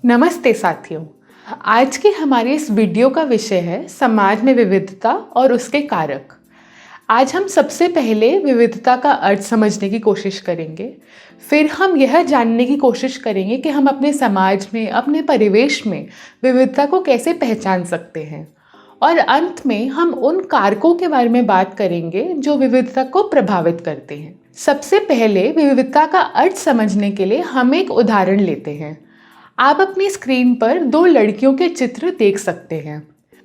नमस्ते साथियों। आज की हमारी इस वीडियो का विषय है समाज में विविधता और उसके कारक। आज हम सबसे पहले विविधता का अर्थ समझने की कोशिश करेंगे। फिर हम यह जानने की कोशिश करेंगे कि हम अपने समाज में, अपने परिवेश में विविधता को कैसे पहचान सकते हैं। और अंत में हम उन कारकों के बारे में बात करेंगे जो विविधता को प्रभावित करते हैं। सबसे पहले विविधता का अर्थ समझने के लिए हम एक उदाहरण लेते हैं। आप अपनी स्क्रीन पर दो लड़कियों के चित्र देख सकते हैं।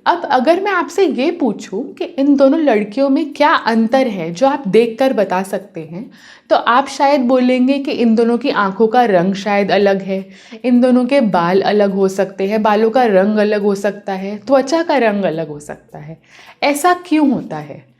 अब अगर मैं आपसे ये पूछूं कि इन दोनों लड़कियों में क्या अंतर है जो आप देखकर बता सकते हैं, तो आप शायद बोलेंगे कि इन दोनों की आंखों का रंग शायद अलग है, इन दोनों के बाल अलग हो सकते हैं, बालों का रंग अलग हो सकता है, त्वचा का रंग अलग हो सकता है। ऐसा क्यों होता है?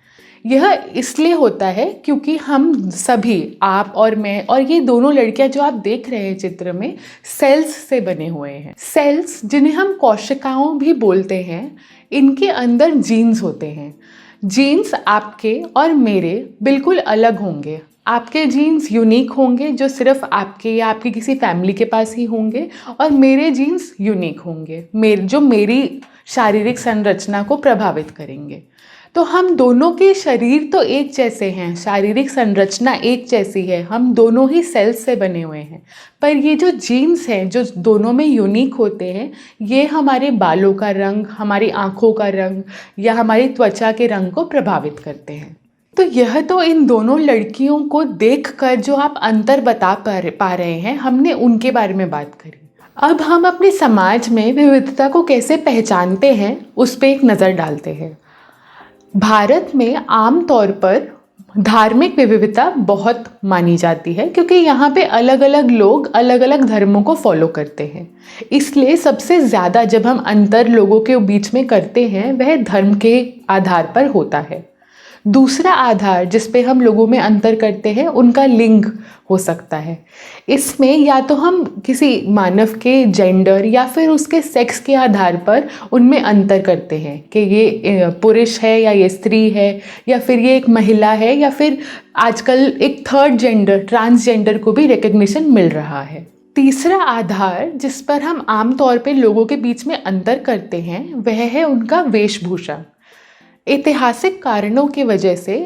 यह इसलिए होता है क्योंकि हम सभी, आप और मैं और ये दोनों लड़कियां जो आप देख रहे हैं चित्र में, सेल्स से बने हुए हैं। सेल्स, जिन्हें हम कोशिकाओं भी बोलते हैं, इनके अंदर जीन्स होते हैं। जीन्स आपके और मेरे बिल्कुल अलग होंगे। आपके जीन्स यूनिक होंगे जो सिर्फ आपके या आपकी किसी फैमिली के पास ही होंगे, और मेरे जीन्स यूनिक होंगे जो मेरी शारीरिक संरचना को प्रभावित करेंगे। तो हम दोनों के शरीर तो एक जैसे हैं, शारीरिक संरचना एक जैसी है, हम दोनों ही सेल्स से बने हुए हैं, पर ये जो जीन्स हैं जो दोनों में यूनिक होते हैं, ये हमारे बालों का रंग, हमारी आँखों का रंग या हमारी त्वचा के रंग को प्रभावित करते हैं। तो यह तो इन दोनों लड़कियों को देखकर जो आप अंतर बता पा रहे हैं, हमने उनके बारे में बात करी। अब हम अपने समाज में विविधता को कैसे पहचानते हैं उस पर एक नज़र डालते हैं। भारत में आम तौर पर धार्मिक विविधता बहुत मानी जाती है क्योंकि यहाँ पे अलग अलग लोग अलग अलग धर्मों को फॉलो करते हैं। इसलिए सबसे ज़्यादा जब हम अंतर लोगों के बीच में करते हैं वह धर्म के आधार पर होता है। दूसरा आधार जिस पे हम लोगों में अंतर करते हैं उनका लिंग हो सकता है। इसमें या तो हम किसी मानव के जेंडर या फिर उसके सेक्स के आधार पर उनमें अंतर करते हैं कि ये पुरुष है या ये स्त्री है, या फिर ये एक महिला है, या फिर आजकल एक थर्ड जेंडर, ट्रांसजेंडर को भी रिकग्निशन मिल रहा है। तीसरा आधार जिस पर हम आम तौर पे लोगों के बीच में अंतर करते हैं वह है उनका वेशभूषा। ऐतिहासिक कारणों की वजह से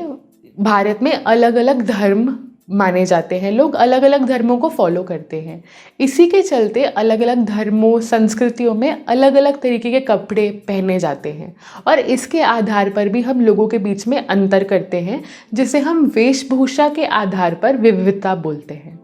भारत में अलग अलग धर्म माने जाते हैं, लोग अलग अलग धर्मों को फॉलो करते हैं। इसी के चलते अलग अलग धर्मों, संस्कृतियों में अलग अलग तरीके के कपड़े पहने जाते हैं, और इसके आधार पर भी हम लोगों के बीच में अंतर करते हैं, जिसे हम वेशभूषा के आधार पर विविधता बोलते हैं।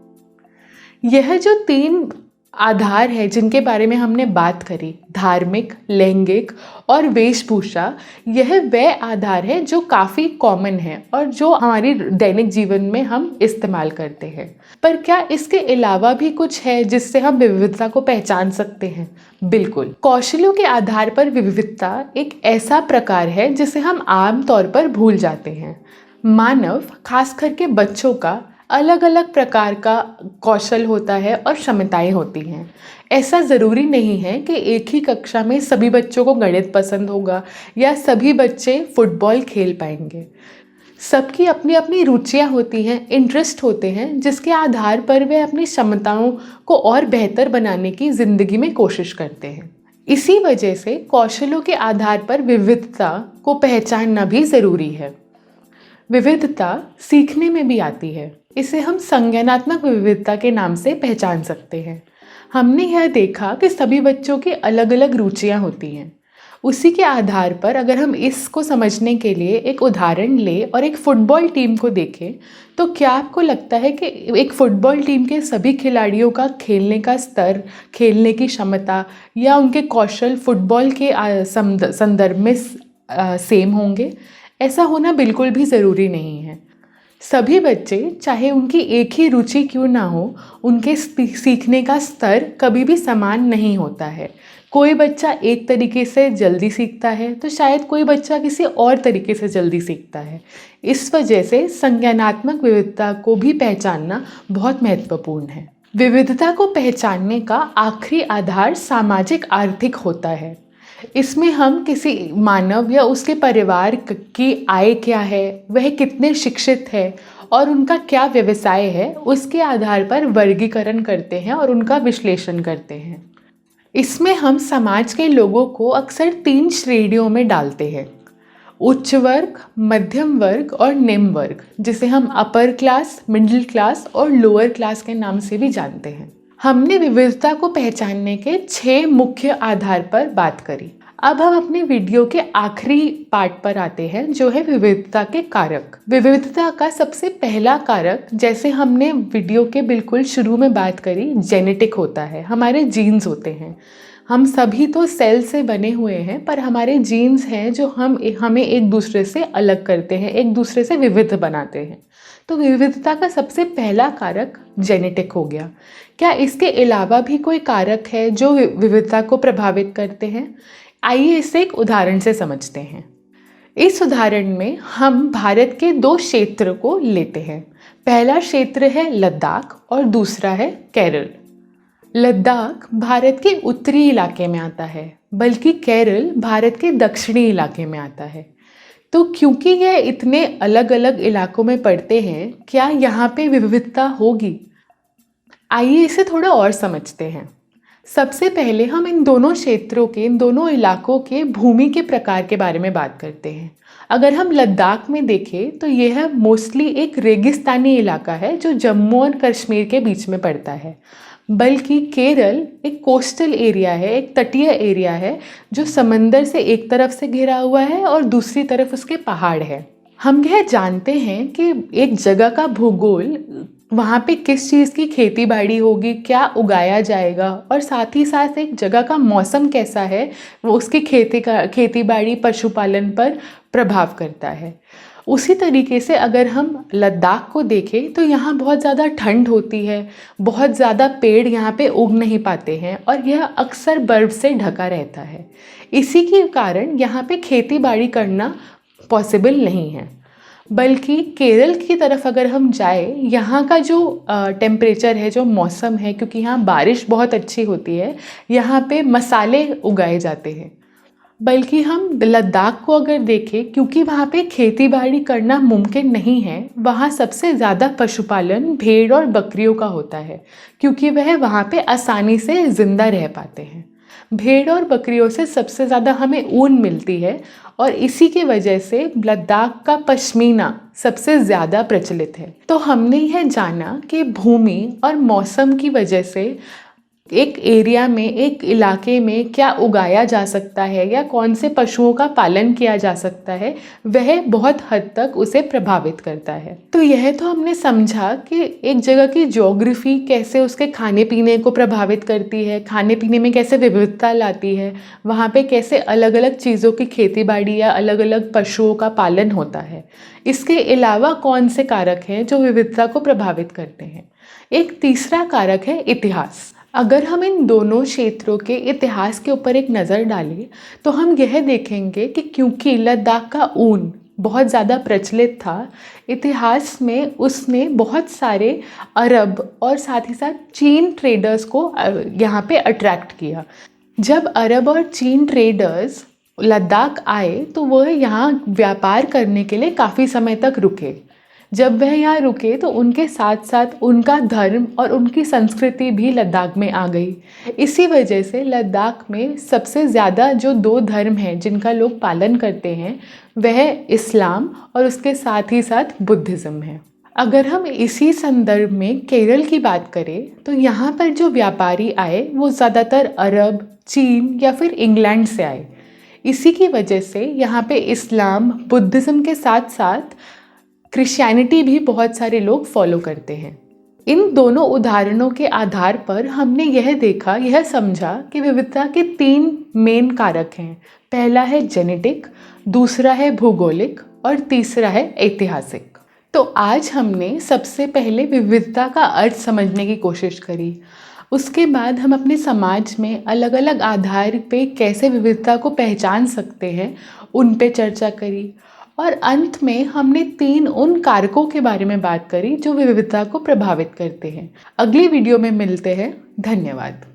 यह जो तीन आधार है जिनके बारे में हमने बात करी, धार्मिक, लैंगिक और वेशभूषा, यह वह आधार है जो काफ़ी कॉमन है और जो हमारी दैनिक जीवन में हम इस्तेमाल करते हैं। पर क्या इसके अलावा भी कुछ है जिससे हम विविधता को पहचान सकते हैं? बिल्कुल। कौशलों के आधार पर विविधता एक ऐसा प्रकार है जिसे हम आम तौर पर भूल जाते हैं। मानव, खास करके बच्चों का अलग अलग प्रकार का कौशल होता है और क्षमताएं होती हैं। ऐसा ज़रूरी नहीं है कि एक ही कक्षा में सभी बच्चों को गणित पसंद होगा या सभी बच्चे फुटबॉल खेल पाएंगे। सबकी अपनी अपनी रुचियां होती हैं, इंटरेस्ट होते हैं, जिसके आधार पर वे अपनी क्षमताओं को और बेहतर बनाने की ज़िंदगी में कोशिश करते हैं। इसी वजह से कौशलों के आधार पर विविधता को पहचानना भी ज़रूरी है। विविधता सीखने में भी आती है। इसे हम संज्ञानात्मक विविधता के नाम से पहचान सकते हैं। हमने यह देखा कि सभी बच्चों की अलग अलग रुचियां होती हैं। उसी के आधार पर अगर हम इसको समझने के लिए एक उदाहरण लें और एक फुटबॉल टीम को देखें, तो क्या आपको लगता है कि एक फुटबॉल टीम के सभी खिलाड़ियों का खेलने का स्तर, खेलने की क्षमता या उनके कौशल फुटबॉल के संदर्भ में सेम होंगे? ऐसा होना बिल्कुल भी ज़रूरी नहीं है। सभी बच्चे, चाहे उनकी एक ही रुचि क्यों ना हो, उनके सीखने का स्तर कभी भी समान नहीं होता है। कोई बच्चा एक तरीके से जल्दी सीखता है तो शायद कोई बच्चा किसी और तरीके से जल्दी सीखता है। इस वजह से संज्ञानात्मक विविधता को भी पहचानना बहुत महत्वपूर्ण है। विविधता को पहचानने का आखिरी आधार सामाजिक आर्थिक होता है। इसमें हम किसी मानव या उसके परिवार की आय क्या है, वह कितने शिक्षित है और उनका क्या व्यवसाय है, उसके आधार पर वर्गीकरण करते हैं और उनका विश्लेषण करते हैं। इसमें हम समाज के लोगों को अक्सर 3 श्रेणियों में डालते हैं, उच्च वर्ग, मध्यम वर्ग और निम्न वर्ग, जिसे हम अपर क्लास, मिडिल क्लास और लोअर क्लास के नाम से भी जानते हैं। हमने विविधता को पहचानने के 6 मुख्य आधार पर बात करी। अब हम अपने वीडियो के आखिरी पार्ट पर आते हैं, जो है विविधता के कारक। विविधता का सबसे पहला कारक, जैसे हमने वीडियो के बिल्कुल शुरू में बात करी, जेनेटिक होता है, हमारे जीन्स होते हैं। हम सभी तो सेल से बने हुए हैं, पर हमारे जीन्स हैं जो हमें एक दूसरे से अलग करते हैं, एक दूसरे से विविध बनाते हैं। तो विविधता का सबसे पहला कारक जेनेटिक हो गया। क्या इसके अलावा भी कोई कारक है जो विविधता को प्रभावित करते हैं? आइए इसे एक उदाहरण से समझते हैं। इस उदाहरण में हम भारत के 2 क्षेत्र को लेते हैं। पहला क्षेत्र है लद्दाख और दूसरा है केरल। लद्दाख भारत के उत्तरी इलाके में आता है, बल्कि केरल भारत के दक्षिणी इलाके में आता है। तो क्योंकि यह इतने अलग अलग इलाकों में पड़ते हैं, क्या यहाँ पे विविधता होगी? आइए इसे थोड़ा और समझते हैं। सबसे पहले हम इन दोनों क्षेत्रों के, इन दोनों इलाकों के भूमि के प्रकार के बारे में बात करते हैं। अगर हम लद्दाख में देखें तो यह मोस्टली एक रेगिस्तानी इलाका है जो जम्मू और कश्मीर के बीच में पड़ता है, बल्कि केरल एक कोस्टल एरिया है, एक तटीय एरिया है जो समंदर से एक तरफ से घिरा हुआ है और दूसरी तरफ उसके पहाड़ है। हम यह जानते हैं कि एक जगह का भूगोल, वहाँ पे किस चीज़ की खेती बाड़ी होगी, क्या उगाया जाएगा, और साथ ही साथ एक जगह का मौसम कैसा है, वो उसकी खेती बाड़ी, पशुपालन पर प्रभाव करता है। उसी तरीके से अगर हम लद्दाख को देखें तो यहाँ बहुत ज़्यादा ठंड होती है, बहुत ज़्यादा पेड़ यहाँ पे उग नहीं पाते हैं और यह अक्सर बर्फ़ से ढका रहता है। इसी के कारण यहाँ पे खेती बाड़ी करना पॉसिबल नहीं है। बल्कि केरल की तरफ अगर हम जाए, यहाँ का जो टेम्परेचर है, जो मौसम है, क्योंकि यहाँ बारिश बहुत अच्छी होती है, यहाँ पे मसाले उगाए जाते हैं। बल्कि हम लद्दाख को अगर देखें, क्योंकि वहाँ पे खेती बाड़ी करना मुमकिन नहीं है, वहाँ सबसे ज़्यादा पशुपालन भेड़ और बकरियों का होता है, क्योंकि वह वहाँ पे आसानी से ज़िंदा रह पाते हैं। भेड़ और बकरियों से सबसे ज़्यादा हमें ऊन मिलती है और इसी की वजह से लद्दाख का पश्मीना सबसे ज़्यादा प्रचलित है। तो हमने यह जाना कि भूमि और मौसम की वजह से एक एरिया में, एक इलाके में क्या उगाया जा सकता है या कौन से पशुओं का पालन किया जा सकता है, वह बहुत हद तक उसे प्रभावित करता है। तो यह तो हमने समझा कि एक जगह की ज्योग्राफी कैसे उसके खाने पीने को प्रभावित करती है, खाने पीने में कैसे विविधता लाती है, वहाँ पे कैसे अलग अलग चीज़ों की खेती बाड़ी या अलग अलग पशुओं का पालन होता है। इसके अलावा कौन से कारक हैं जो विविधता को प्रभावित करते हैं? एक तीसरा कारक है इतिहास। अगर हम इन दोनों क्षेत्रों के इतिहास के ऊपर एक नज़र डालें तो हम यह देखेंगे कि क्योंकि लद्दाख का ऊन बहुत ज़्यादा प्रचलित था, इतिहास में उसने बहुत सारे अरब और साथ ही साथ चीन ट्रेडर्स को यहाँ पे अट्रैक्ट किया। जब अरब और चीन ट्रेडर्स लद्दाख आए तो वह यहाँ व्यापार करने के लिए काफ़ी समय तक रुके। जब वह यहाँ रुके तो उनके साथ साथ उनका धर्म और उनकी संस्कृति भी लद्दाख में आ गई। इसी वजह से लद्दाख में सबसे ज़्यादा जो 2 धर्म हैं जिनका लोग पालन करते हैं, वह इस्लाम और उसके साथ ही साथ बुद्धिज़्म है। अगर हम इसी संदर्भ में केरल की बात करें तो यहाँ पर जो व्यापारी आए वो ज़्यादातर अरब, चीन या फिर इंग्लैंड से आए। इसी की वजह से यहाँ पे इस्लाम, बुद्धिज़्म के साथ साथ क्रिश्चियनिटी भी बहुत सारे लोग फॉलो करते हैं। इन दोनों उदाहरणों के आधार पर हमने यह देखा, यह समझा कि विविधता के 3 मेन कारक हैं। पहला है जेनेटिक, दूसरा है भौगोलिक और तीसरा है ऐतिहासिक। तो आज हमने सबसे पहले विविधता का अर्थ समझने की कोशिश करी। उसके बाद हम अपने समाज में अलग अलग आधार पे कैसे विविधता को पहचान सकते हैं, उन पे चर्चा करी। और अंत में हमने 3 उन कारकों के बारे में बात करी जो विविधता को प्रभावित करते हैं। अगली वीडियो में मिलते हैं। धन्यवाद।